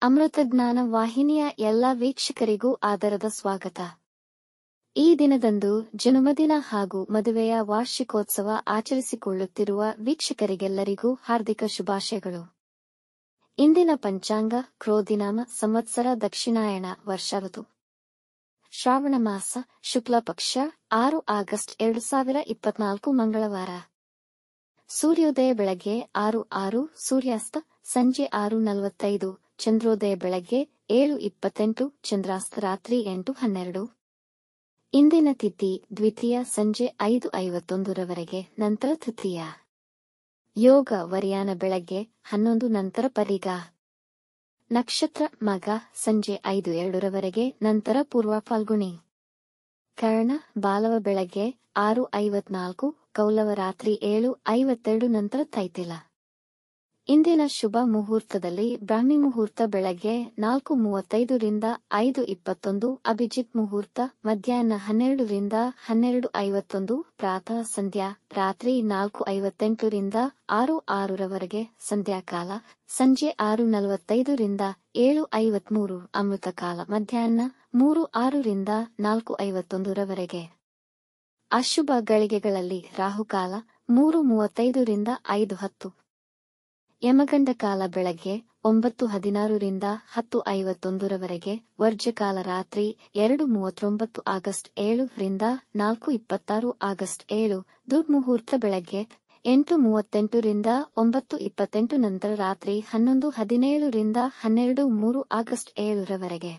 ಅಮೃತಜ್ಞಾನ ವಾಹಿನಿಯ ಎಲ್ಲ ವೀಕ್ಷಕರಿಗೂ ಆದರದ ಸ್ವಾಗತ. ಈ ದಿನದಂದು ಜನ್ಮದಿನ ಹಾಗೂ ಮದುವೆಯ ವಾರ್ಷಿಕೋತ್ಸವ ಆಚರಿಸಿಕೊಳ್ಳುತ್ತಿರುವ ವೀಕ್ಷಕರಿಗೆಲ್ಲರಿಗೂ ಹಾರ್ದಿಕ ಶುಭಾಶಯಗಳು. ಇಂದಿನ ಪಂಚಾಂಗ ಕ್ರೋಧಿನಾಮ ಸಂವತ್ಸರ ದಕ್ಷಿಣಾಯಣ ವರ್ಷ ಋತು ಶ್ರಾವಣ ಮಾಸ ಶುಕ್ಲ ಪಕ್ಷ 6 ಆಗಸ್ಟ್ 2024 ಮಂಗಳವಾರ. ಸೂರ್ಯೋದಯ ಬೆಳಗ್ಗೆ 6:06, ಸೂರ್ಯಾಸ್ತ ಸಂಜೆ 6:45, ಚಂದ್ರೋದಯ ಬೆಳಗ್ಗೆ 7:28, ಚಂದ್ರಾಸ್ತ ರಾತ್ರಿ 8:12. ಇಂದಿನ ತಿಥಿ ದ್ವಿತೀಯ ಸಂಜೆ 5:51 ರವರೆಗೆ, ನಂತರ ತೃತೀಯ. ಯೋಗ ವರಿಯಾನ ಬೆಳಗ್ಗೆ 11 ನಂತರ ಪರಿಗ. ನಕ್ಷತ್ರ ಮಗ ಸಂಜೆ 5:02 ರವರೆಗೆ, ನಂತರ ಪೂರ್ವ ಫಾಲ್ಗುಣಿ. ಕರ್ಣ ಬಾಲವ ಬೆಳಗ್ಗೆ 6:54, ಕೌಲವ ರಾತ್ರಿ 7:52, ನಂತರ ತೈತಿಲ. ಇಂದಿನ ಶುಭ ಮುಹೂರ್ತದಲ್ಲಿ ಬ್ರಾಹ್ಮಿ ಮುಹೂರ್ತ ಬೆಳಗ್ಗೆ 4:35 ರಿಂದ 5:21, ಅಭಿಜಿತ್ ಮುಹೂರ್ತ ಮಧ್ಯಾಹ್ನ 12 ರಿಂದ 12:51, ಪ್ರಾತಃ ಸಂಧ್ಯಾ ರಾತ್ರಿ 4:58 ರಿಂದ 6:06 ರವರೆಗೆ, ಸಂಧ್ಯಾಕಾಲ ಸಂಜೆ 6:45 ರಿಂದ 7:53, ಅಮೃತಕಾಲ ಮಧ್ಯಾಹ್ನ 3:06 ರಿಂದ 4:51 ರವರೆಗೆ. ಅಶುಭ ಗಳಿಗೆಗಳಲ್ಲಿ ರಾಹುಕಾಲ 3:35 ರಿಂದ 5:10. ಯಮಗಂಡ ಕಾಲ ಬೆಳಗ್ಗೆ 9:16 ರಿಂದ 10:51 ರವರೆಗೆ, ವರ್ಜ್ಯಕಾಲ ರಾತ್ರಿ 2:39 ಆಗಸ್ಟ್ 7 ರಿಂದ 4:26 ಆಗಸ್ಟ್ 7, ದುರ್ಮುಹೂರ್ತ ಬೆಳಗ್ಗೆ 8:38 ರಿಂದ 9:28, ನಂತರ ರಾತ್ರಿ 11:17 ರಿಂದ 12:03 ಆಗಸ್ಟ್ 7 ರವರೆಗೆ.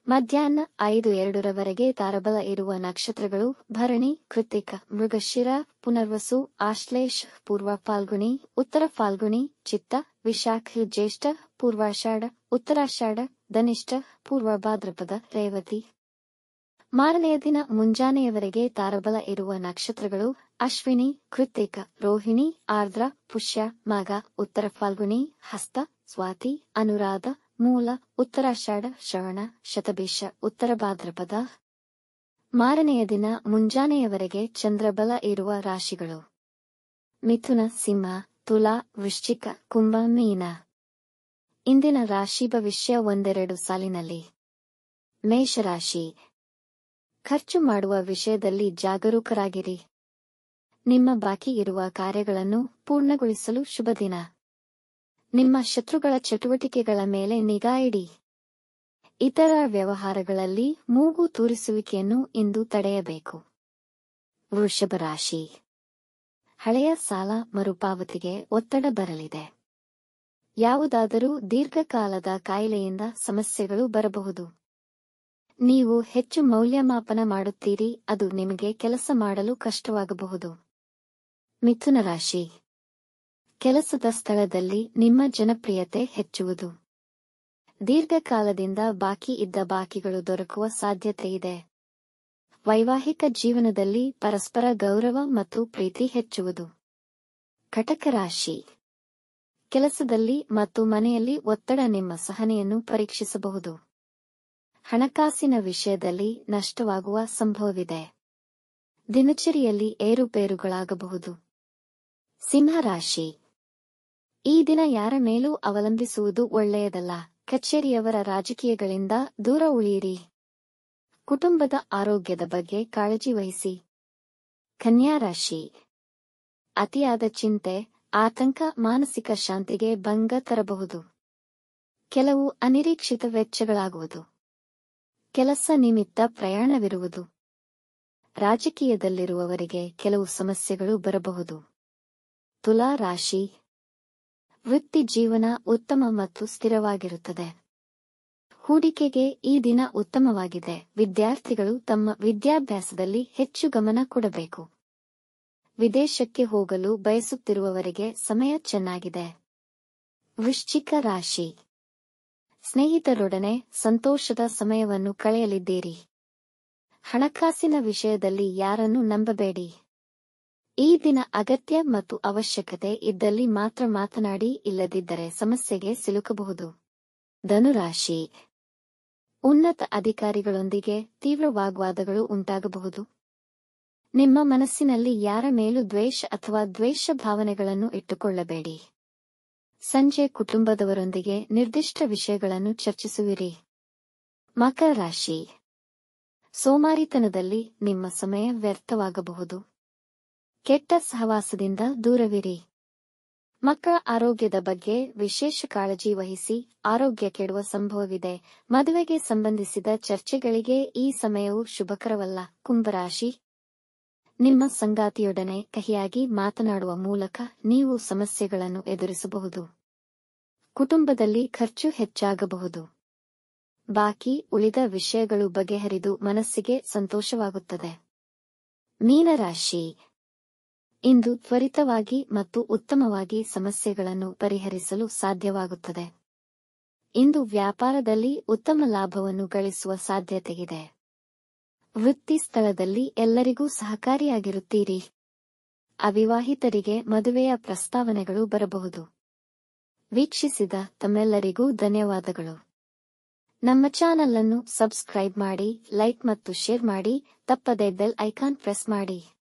ಮಧ್ಯಾಹ್ನ 5:02 ರವರೆಗೆ ತಾರಬಲ ಇರುವ ನಕ್ಷತ್ರಗಳು ಭರಣಿ, ಕೃತಿಕ, ಮೃಗಶಿರ, ಪುನರ್ವಸು, ಆಶ್ಲೇಷ, ಪೂರ್ವ ಫಾಲ್ಗುಣಿ, ಉತ್ತರ ಫಾಲ್ಗುಣಿ, ಚಿತ್ತ, ವಿಶಾಖ, ಜ್ಯೇಷ್ಠ, ಪೂರ್ವಾಷಾಢ, ಉತ್ತರಾಷಾಢ, ಧನಿಷ್ಠ, ಪೂರ್ವ ಭಾದ್ರಪದ, ರೇವತಿ. ಮಾರನೆಯ ದಿನ ಮುಂಜಾನೆಯವರೆಗೆ ತಾರಬಲ ಇರುವ ನಕ್ಷತ್ರಗಳು ಅಶ್ವಿನಿ, ಕೃತಿಕ, ರೋಹಿಣಿ, ಆರ್ದ್ರ, ಪುಷ್ಯ, ಮಾಘ, ಉತ್ತರ ಫಾಲ್ಗುಣಿ, ಹಸ್ತ, ಸ್ವಾತಿ, ಅನುರಾಧ, ಮೂಲ, ಉತ್ತರಾಷಾಢ, ಶ್ರವಣ, ಶತಭಿಷ, ಉತ್ತರ ಭಾದ್ರಪದ. ಮಾರನೆಯ ದಿನ ಮುಂಜಾನೆಯವರೆಗೆ ಚಂದ್ರಬಲ ಇರುವ ರಾಶಿಗಳು ಮಿಥುನ, ಸಿಂಹ, ತುಲಾ, ವೃಶ್ಚಿಕ, ಕುಂಭ, ಮೀನ. ಇಂದಿನ ರಾಶಿ ಭವಿಷ್ಯ ಒಂದೆರಡು ಸಾಲಿನಲ್ಲಿ. ಮೇಷರಾಶಿ. ಖರ್ಚು ಮಾಡುವ ವಿಷಯದಲ್ಲಿ ಜಾಗರೂಕರಾಗಿರಿ. ನಿಮ್ಮ ಬಾಕಿ ಇರುವ ಕಾರ್ಯಗಳನ್ನು ಪೂರ್ಣಗೊಳಿಸಲು ಶುಭ ದಿನ. ನಿಮ್ಮ ಶತ್ರುಗಳ ಚಟುವಟಿಕೆಗಳ ಮೇಲೆ ನಿಗಾ ಇಡಿ. ಇತರ ವ್ಯವಹಾರಗಳಲ್ಲಿ ಮೂಗು ತೂರಿಸುವಿಕೆಯನ್ನು ಇಂದು ತಡೆಯಬೇಕು. ವೃಷಭ ರಾಶಿ. ಹಳೆಯ ಸಾಲ ಮರುಪಾವತಿಗೆ ಒತ್ತಡ ಬರಲಿದೆ. ಯಾವುದಾದರೂ ದೀರ್ಘಕಾಲದ ಕಾಯಿಲೆಯಿಂದ ಸಮಸ್ಯೆಗಳು ಬರಬಹುದು. ನೀವು ಹೆಚ್ಚು ಮೌಲ್ಯಮಾಪನ ಮಾಡುತ್ತೀರಿ, ಅದು ನಿಮಗೆ ಕೆಲಸ ಮಾಡಲು ಕಷ್ಟವಾಗಬಹುದು. ಮಿಥುನ ರಾಶಿ. ಕೆಲಸದ ಸ್ಥಳದಲ್ಲಿ ನಿಮ್ಮ ಜನಪ್ರಿಯತೆ ಹೆಚ್ಚುವುದು. ದೀರ್ಘಕಾಲದಿಂದ ಬಾಕಿ ಇದ್ದ ಬಾಕಿಗಳು ದೊರಕುವ ಸಾಧ್ಯತೆ ಇದೆ. ವೈವಾಹಿಕ ಜೀವನದಲ್ಲಿ ಪರಸ್ಪರ ಗೌರವ ಮತ್ತು ಪ್ರೀತಿ ಹೆಚ್ಚುವುದು. ಕಟಕ ರಾಶಿ. ಕೆಲಸದಲ್ಲಿ ಮತ್ತು ಮನೆಯಲ್ಲಿ ಒತ್ತಡ ನಿಮ್ಮ ಸಹನೆಯನ್ನು ಪರೀಕ್ಷಿಸಬಹುದು. ಹಣಕಾಸಿನ ವಿಷಯದಲ್ಲಿ ನಷ್ಟವಾಗುವ ಸಂಭವವಿದೆ. ದಿನಚರಿಯಲ್ಲಿ ಏರುಪೇರುಗಳಾಗಬಹುದು. ಸಿಂಹರಾಶಿ. ಈ ದಿನ ಯಾರ ಮೇಲೂ ಅವಲಂಬಿಸುವುದು ಒಳ್ಳೆಯದಲ್ಲ. ಕಚೇರಿಯವರ ರಾಜಕೀಯಗಳಿಂದ ದೂರ ಉಳಿಯಿರಿ. ಕುಟುಂಬದ ಆರೋಗ್ಯದ ಬಗ್ಗೆ ಕಾಳಜಿ ವಹಿಸಿ. ಕನ್ಯಾ ರಾಶಿ. ಅತಿಯಾದ ಚಿಂತೆ, ಆತಂಕ ಮಾನಸಿಕ ಶಾಂತಿಗೆ ಭಂಗ ತರಬಹುದು. ಕೆಲವು ಅನಿರೀಕ್ಷಿತ ವೆಚ್ಚಗಳಾಗುವುದು. ಕೆಲಸ ನಿಮಿತ್ತ ಪ್ರಯಾಣವಿರುವುದು. ರಾಜಕೀಯದಲ್ಲಿರುವವರಿಗೆ ಕೆಲವು ಸಮಸ್ಯೆಗಳು ಬರಬಹುದು. ತುಲಾ ರಾಶಿ. ವೃತ್ತಿ ಜೀವನ ಉತ್ತಮ ಮತ್ತು ಸ್ಥಿರವಾಗಿರುತ್ತದೆ. ಹೂಡಿಕೆಗೆ ಈ ದಿನ ಉತ್ತಮವಾಗಿದೆ. ವಿದ್ಯಾರ್ಥಿಗಳು ತಮ್ಮ ವಿದ್ಯಾಭ್ಯಾಸದಲ್ಲಿ ಹೆಚ್ಚು ಗಮನ ಕೊಡಬೇಕು. ವಿದೇಶಕ್ಕೆ ಹೋಗಲು ಬಯಸುತ್ತಿರುವವರಿಗೆ ಸಮಯ ಚೆನ್ನಾಗಿದೆ. ವೃಶ್ಚಿಕ ರಾಶಿ. ಸ್ನೇಹಿತರೊಡನೆ ಸಂತೋಷದ ಸಮಯವನ್ನು ಕಳೆಯಲಿದ್ದೀರಿ. ಹಣಕಾಸಿನ ವಿಷಯದಲ್ಲಿ ಯಾರನ್ನೂ ನಂಬಬೇಡಿ. ಈ ದಿನ ಅಗತ್ಯ ಮತ್ತು ಅವಶ್ಯಕತೆ ಇದ್ದಲ್ಲಿ ಮಾತ್ರ ಮಾತನಾಡಿ, ಇಲ್ಲದಿದ್ದರೆ ಸಮಸ್ಯೆಗೆ ಸಿಲುಕಬಹುದು. ಧನುರಾಶಿ. ಉನ್ನತ ಅಧಿಕಾರಿಗಳೊಂದಿಗೆ ತೀವ್ರ ವಾಗ್ವಾದಗಳು ಉಂಟಾಗಬಹುದು. ನಿಮ್ಮ ಮನಸ್ಸಿನಲ್ಲಿ ಯಾರ ಮೇಲೂ ದ್ವೇಷ ಅಥವಾ ದ್ವೇಷ ಭಾವನೆಗಳನ್ನು ಇಟ್ಟುಕೊಳ್ಳಬೇಡಿ. ಸಂಜೆ ಕುಟುಂಬದವರೊಂದಿಗೆ ನಿರ್ದಿಷ್ಟ ವಿಷಯಗಳನ್ನು ಚರ್ಚಿಸುವಿರಿ. ಮಕರ ರಾಶಿ. ಸೋಮಾರಿತನದಲ್ಲಿ ನಿಮ್ಮ ಸಮಯ ವ್ಯರ್ಥವಾಗಬಹುದು. ಕೆಟ್ಟ ಸಹವಾಸದಿಂದ ದೂರವಿರಿ. ಮಕ್ಕಳ ಆರೋಗ್ಯದ ಬಗ್ಗೆ ವಿಶೇಷ ಕಾಳಜಿ ವಹಿಸಿ. ಆರೋಗ್ಯ ಕೆಡುವ ಸಂಭವವಿದೆ. ಮದುವೆಗೆ ಸಂಬಂಧಿಸಿದ ಚರ್ಚೆಗಳಿಗೆ ಈ ಸಮಯವು ಶುಭಕರವಲ್ಲ. ಕುಂಭರಾಶಿ. ನಿಮ್ಮ ಸಂಗಾತಿಯೊಡನೆ ಕಹಿಯಾಗಿ ಮಾತನಾಡುವ ಮೂಲಕ ನೀವು ಸಮಸ್ಯೆಗಳನ್ನು ಎದುರಿಸಬಹುದು. ಕುಟುಂಬದಲ್ಲಿ ಖರ್ಚು ಹೆಚ್ಚಾಗಬಹುದು. ಬಾಕಿ ಉಳಿದ ವಿಷಯಗಳು ಬಗೆಹರಿದು ಮನಸ್ಸಿಗೆ ಸಂತೋಷವಾಗುತ್ತದೆ. ಮೀನರಾಶಿ. ಇಂದು ತ್ವರಿತವಾಗಿ ಮತ್ತು ಉತ್ತಮವಾಗಿ ಸಮಸ್ಯೆಗಳನ್ನು ಪರಿಹರಿಸಲು ಸಾಧ್ಯವಾಗುತ್ತದೆ. ಇಂದು ವ್ಯಾಪಾರದಲ್ಲಿ ಉತ್ತಮ ಲಾಭವನ್ನು ಗಳಿಸುವ ಸಾಧ್ಯತೆಯಿದೆ. ವೃತ್ತಿ ಸ್ಥಳದಲ್ಲಿ ಎಲ್ಲರಿಗೂ ಸಹಕಾರಿಯಾಗಿರುತ್ತೀರಿ. ಅವಿವಾಹಿತರಿಗೆ ಮದುವೆಯ ಪ್ರಸ್ತಾವನೆಗಳು ಬರಬಹುದು. ವೀಕ್ಷಿಸಿದ ತಮ್ಮೆಲ್ಲರಿಗೂ ಧನ್ಯವಾದಗಳು. ನಮ್ಮ ಚಾನಲ್ ಅನ್ನು ಸಬ್ಸ್ಕ್ರೈಬ್ ಮಾಡಿ, ಲೈಕ್ ಮತ್ತು ಶೇರ್ ಮಾಡಿ. ತಪ್ಪದೇ ಬೆಲ್ ಐಕಾನ್ ಪ್ರೆಸ್ ಮಾಡಿ.